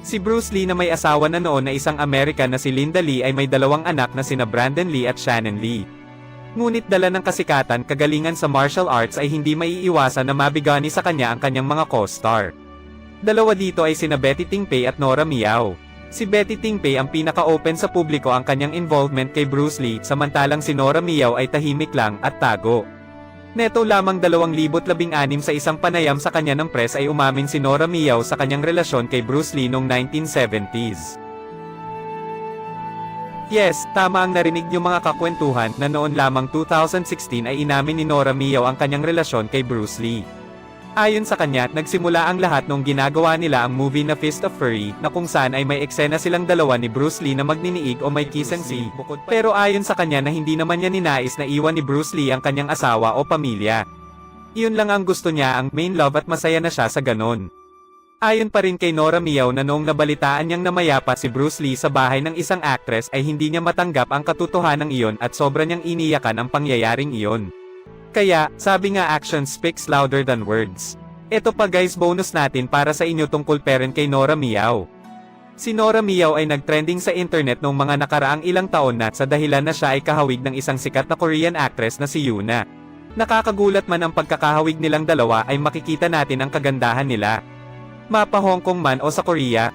Si Bruce Lee na may asawa na noon na isang American na si Linda Lee ay may dalawang anak na sina Brandon Lee at Shannon Lee. Ngunit dala ng kasikatan kagalingan sa martial arts ay hindi maiiwasan na mabigani sa kanya ang kanyang mga co-star. Dalawa dito ay sina Betty Ting-pei at Nora Miao. Si Betty Ting-pei ang pinaka-open sa publiko ang kanyang involvement kay Bruce Lee, samantalang si Nora Miao ay tahimik lang at tago. Neto lamang 2016 sa isang panayam sa kanya ng press ay umamin si Nora Miao sa kanyang relasyon kay Bruce Lee noong 1970s. Yes, tama ang narinig niyo mga kakwentuhan na noon lamang 2016 ay inamin ni Nora Miao ang kanyang relasyon kay Bruce Lee. Ayon sa kanya, nagsimula ang lahat nung ginagawa nila ang movie na Fist of Fury, na kung saan ay may eksena silang dalawa ni Bruce Lee na magniniig o may kiss and see, pero ayon sa kanya na hindi naman niya ninais na iwan ni Bruce Lee ang kanyang asawa o pamilya. Iyon lang ang gusto niya, ang main love, at masaya na siya sa ganon. Ayon pa rin kay Nora Miao na noong nabalitaan niyang namayapa si Bruce Lee sa bahay ng isang actress ay hindi niya matanggap ang katotohanan iyon at sobra niyang iniyakan ang pangyayaring iyon. Kaya, sabi nga action speaks louder than words. Eto pa guys, bonus natin para sa inyo tungkol parent kay Nora Miao. Si Nora Miao ay nagtrending sa internet noong mga nakaraang ilang taon na sa dahilan na siya ay kahawig ng isang sikat na Korean actress na si Yoona. Nakakagulat man ang pagkakahawig nilang dalawa ay makikita natin ang kagandahan nila. Mapa Hong Kong man o sa Korea.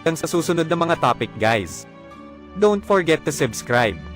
Hanggang sa susunod na mga topic guys. Don't forget to subscribe.